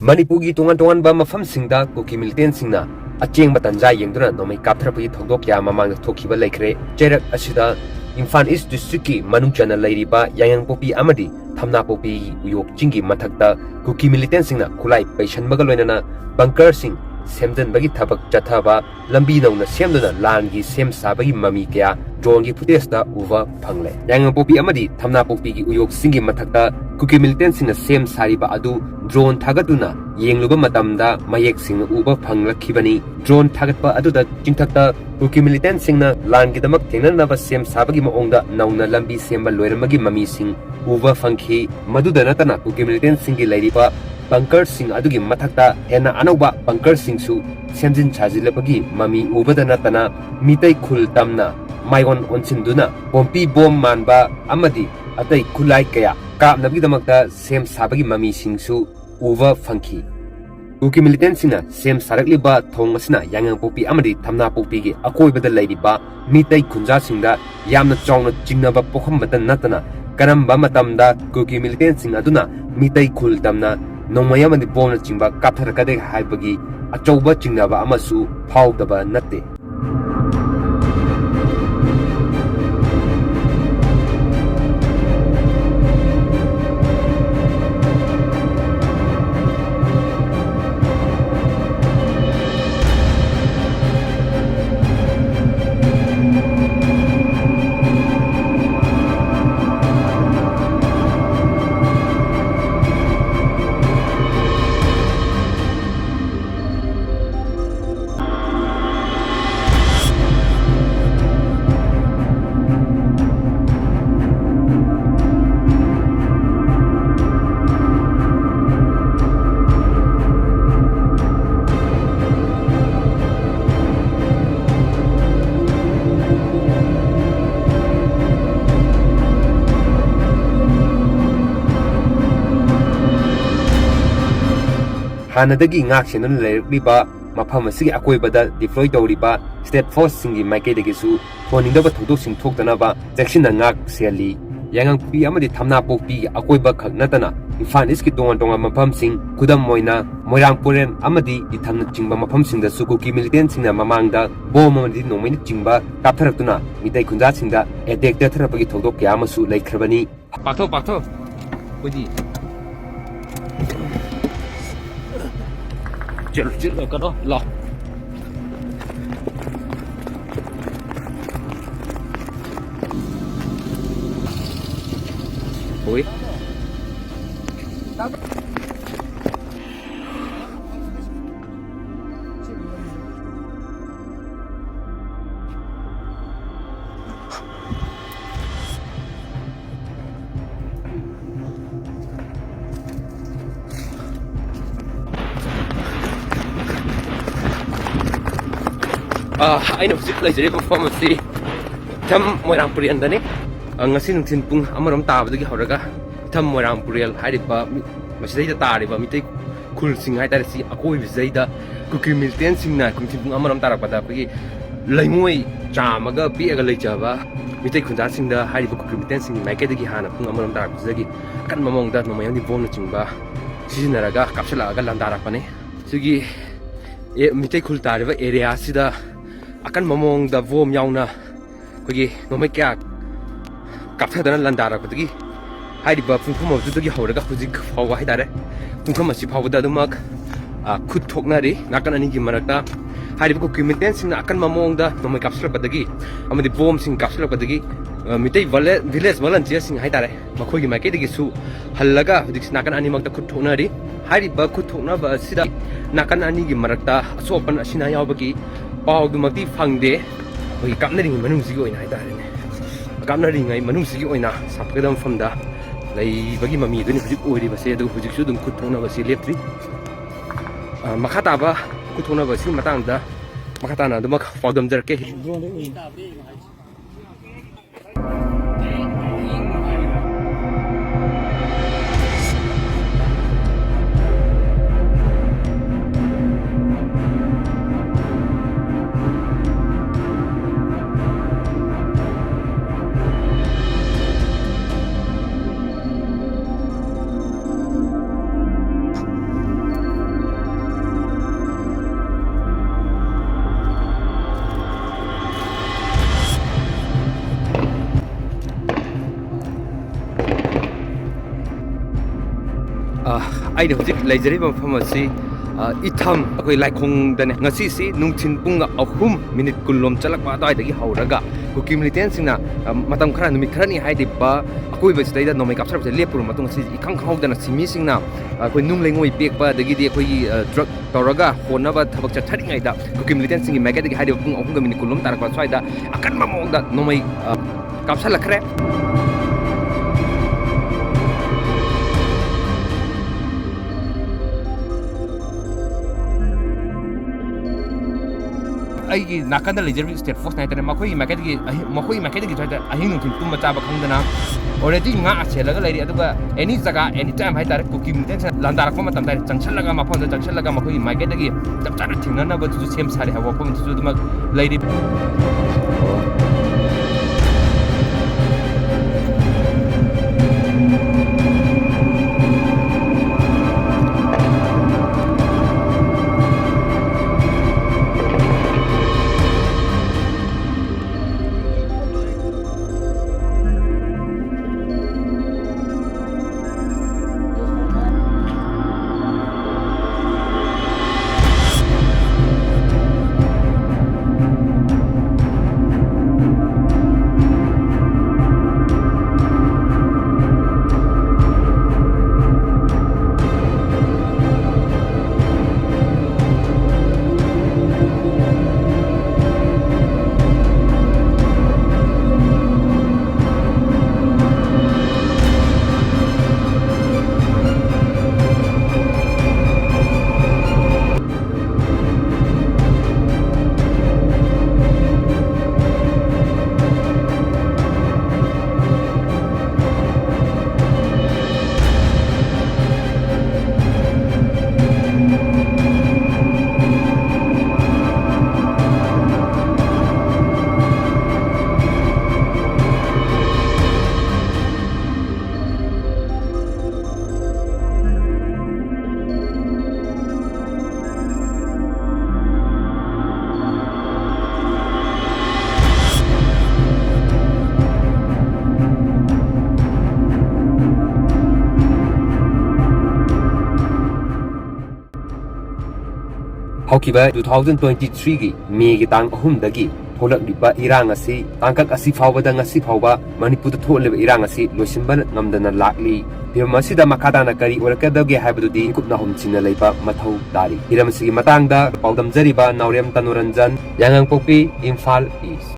Manipurgi tungan ba mafam singda Kuki Militant singna acheng batanjai yengduna nomai kapthrapagi thokdok ya mamang thokhiba laikre cherak asida Imphal East District ki manungchana Leiri ba Yaingangpokpi amadi Thamnapokpi Uyok chinggi mathakta Kuki Militant singna khulai peisinduna loinana bunker sing semjan bagi thabak chathaba lambi nauna semduna langi sem sabagi mami kya drone gi footage da uva phangle Yaingangpokpi amadi Thamnapokpi gi Uyok singgi mathakta Kuki Militant singna sem sariba adu drone thagatuna yengluba matamda mayek sing uba phanglakhibani drone thagatpa aduda Chingthakta Kuki Militant singna langi damak thengnanaba sem sabagi maongda nauna lambi semba loiramagi mami sing uva phangkhi maduda natana Kuki Militant singi leiriba bunker sing adugi mathakta hena anauba bunker sing su semjin chajilabagi mami ubada natana mitai khul tamna maigon onsinduna pompi bom manba amadi atai khulai kaya kapnabagi damakta sem sabagi mami singsu uva phangkhi Kuki Militant singna sem sarakliba thong asina Yaingangpokpi amadi Thamnapokpi gi akoibada leiriba mitai khunja singda yamna chawna chingnaba pokhambada natana karamba matamda Kuki Militant sing aduna mitai khul tamna nongmayamadi bomna chingba kaptharakade haibagi achauba chingnaba amasu phaudaba natte Hanadagi ngaksenan leiriba mafam asigi akoibada deploy tawriba state force singi maikaidagisu thoningdaba thodok sing thoktanaba jaksina ngak seli Yaingangpokpi amadi Thamnapokpi akoiba khagnatana Imphal East ki tongan mafam sing khudam moina moirangpuren amadi ithamna chingba mafam singda su Kuki Militant singna mamangda bom amadi nomaini chingba kaptharaktuna mitai khunja singda attack ta tharapagi thodok kya amasu laikhrabani pakthok kodi chelo ka do lo oi aina hujik leijari performance si tham moirangpurian dani ngasi nungthin pung amaram tabadagi horaga tham moirangpurial hariba masidai tariba mitai khul sing haitare si akoi bizaida Kuki Militant singna nungthin pung amaram tarakpada pagi laimoi chamaga biaga leijaba mitai khunja singda hariba Kuki Militant sing maikaidagi hana pung amaram tarakbizagi kan mamongda nomayamdi bomna chingba sizinaraga kapsalaga landarakpane sigi mitai khul tariba area sida akan mamongda vom yauna kogi nomai kya kapthadana landarakpagi hariba pungkham abdudagi horaga hujik phawa haidare pungkham asi phawada dumak khut thoknari nakan ani gi marakta hariba Kuki Militant singna akan mamongda nomai kapslapdagi amadi bom sing kapslapdagi mitai village volunteer sing haidare makhogi maikaidagi su hallaga hujik nakan ani makta khut thoknari hariba khut thoknaba sida nakan ani gi marakta asopan asina yawbagi paudumati phangde hoi kapnaring manungsigi oina haidare kapnaring ai manungsigi oina sapgadam famda leibagi mami duni hujik oiri base adu hujik su dum khuthona base leptri makhata ba khuthona base matangda makhata na dum paudam jarke ꯑꯩꯅ ꯍꯧꯖꯤꯛ ꯂꯩꯖꯔꯤꯕ ꯃꯐꯝ ꯑꯁꯤ ꯏꯊꯝ ꯑꯩꯈꯣꯏ ꯂꯥꯏꯈꯣꯡꯗꯅꯦ ꯉꯁꯤꯁꯤ ꯅꯨꯡꯊꯤꯟ ꯄꯨꯡ 3:10 ꯆꯠꯂꯛꯄ ꯑꯗꯨꯋꯥꯏꯗꯒꯤ ꯍꯧꯔꯒ ꯀꯨꯀꯤ ꯃꯤꯂꯤꯇꯦꯟꯁꯤꯡꯅ ꯃꯇꯝ ꯈꯔ ꯅꯨꯃꯤꯠ ꯈꯔꯅꯤ ꯍꯥꯏꯔꯤꯕ ꯑꯀꯣꯏꯕꯁꯤꯗꯩꯗ ꯅꯣꯡꯃꯩ ꯀꯥꯞꯊꯔꯛꯄꯁꯦ ꯂꯦꯞꯄꯨꯔꯕ ꯃꯇꯨꯡ ꯉꯁꯤ ꯏꯈꯪ ꯈꯪꯍꯧꯗꯅ ꯁꯤꯃꯤꯁꯤꯡꯅ ꯑꯩꯈꯣꯏ ꯅꯨꯡ ꯂꯩꯉꯣꯏ ꯄꯦꯛꯄ ꯑꯗꯒꯤꯗꯤ ꯑꯩꯈꯣꯏꯒꯤ ꯗ꯭ꯔꯛ ꯇꯧꯔꯒ ꯍꯣꯠꯅꯕ ꯊꯕꯛ ꯆꯠꯊꯔꯤꯉꯩꯗ ꯀꯨꯀꯤ ꯃꯤꯂꯤꯇꯦꯟꯁꯤꯡꯒꯤ ꯃꯥꯏꯀꯩꯗꯒꯤ ꯍꯥꯏꯔꯤꯕ ꯄꯨꯡ 3:10 ꯇꯥꯔꯛꯄ ꯁ꯭ꯋꯥꯏꯗ ꯑꯀꯟꯕ ꯃꯑꯣꯡꯗ ꯅꯣꯡꯃꯩ ꯀꯥꯞꯁꯜꯂꯛꯈ꯭ꯔꯦ ꯑꯩꯒꯤ ꯅꯥꯀꯟꯗ ꯂꯩꯖꯔꯤꯕ ꯁ꯭ꯇꯦꯠ ꯐꯣꯔꯁ ꯍꯥꯏꯇꯥꯔꯦ ꯃꯈꯣꯏꯒꯤ ꯃꯥꯏꯀꯩꯗꯒꯤ ꯁ꯭ꯋꯥꯏꯗ ꯑꯍꯤꯡ ꯅꯨꯡꯊꯤꯜ ꯇꯨꯝꯕ ꯆꯥꯕ ꯈꯪꯗꯅ ꯑꯣꯜꯔꯦꯗꯤ ꯉꯥ ꯁꯦꯜꯂꯒ ꯂꯩꯔꯤ ꯑꯗꯨꯒ ꯑꯦꯅꯤ ꯖꯒꯥ ꯑꯦꯅꯤ ꯇꯥꯏꯝ ꯍꯥꯏꯇꯥꯔꯦ ꯀꯨꯀꯤ ꯃꯤꯂꯤꯇꯦꯟꯁꯤꯡꯅ ꯂꯥꯟꯗꯥꯔꯛꯄ ꯃꯇꯝꯗ ꯆꯪꯁꯜꯂꯒ ꯃꯐꯝꯗ ꯆꯪꯁꯜꯂꯒ ꯃꯈꯣꯏꯒꯤ ꯃꯥꯏꯀꯩꯗꯒꯤ ꯆꯞ ꯆꯥꯅ ꯊꯦꯡꯅꯅꯕꯗꯨꯁꯨ ꯁꯦꯝ ꯁꯥꯔꯤ ꯍꯥꯏꯕ ꯋꯥꯐꯝꯗꯨꯁꯨ ꯑꯗꯨꯃꯛ ꯂꯩꯔꯤ ꯍꯧꯈꯤꯕ 2023ꯒꯤ ꯃꯦꯒꯤ ꯇꯥꯡ 3ꯗꯒꯤ ꯊꯣꯛꯂꯛꯂꯤꯕ ꯏꯔꯥꯡ ꯑꯁꯤ ꯇꯥꯡꯀꯛ ꯑꯁꯤ ꯐꯥꯎꯕꯗ ꯉꯁꯤ ꯐꯥꯎꯕ ꯃꯅꯤꯄꯨꯔꯗ ꯊꯣꯛꯂꯤꯕ ꯏꯔꯥꯡ ꯑꯁꯤ ꯂꯣꯏꯁꯤꯟꯕ ꯉꯝꯗꯅ ꯂꯥꯛꯂꯤ ꯐꯤꯚꯝ ꯑꯁꯤꯗ ꯃꯈꯥ ꯇꯥꯅ ꯀꯔꯤ ꯑꯣꯏꯔꯛꯀꯗꯒꯦ ꯍꯥꯏꯕꯗꯨꯗꯤ ꯀꯨꯞꯅ ꯍꯨꯝꯁꯤꯟꯅ ꯂꯩꯕ ꯃꯊꯧ ꯇꯥꯔꯤ ꯍꯤꯔꯝ ꯑꯁꯤꯒꯤ ꯃꯇꯥꯡꯗ ꯄꯥꯎꯗꯝꯖꯔꯤꯕ ꯅꯥꯎꯔꯦꯝ ꯇꯅꯨꯔꯟꯖꯟ ꯌꯥꯏꯉꯪꯄꯣꯛꯄꯤ ꯏꯝꯐꯥꯜ ꯏꯁ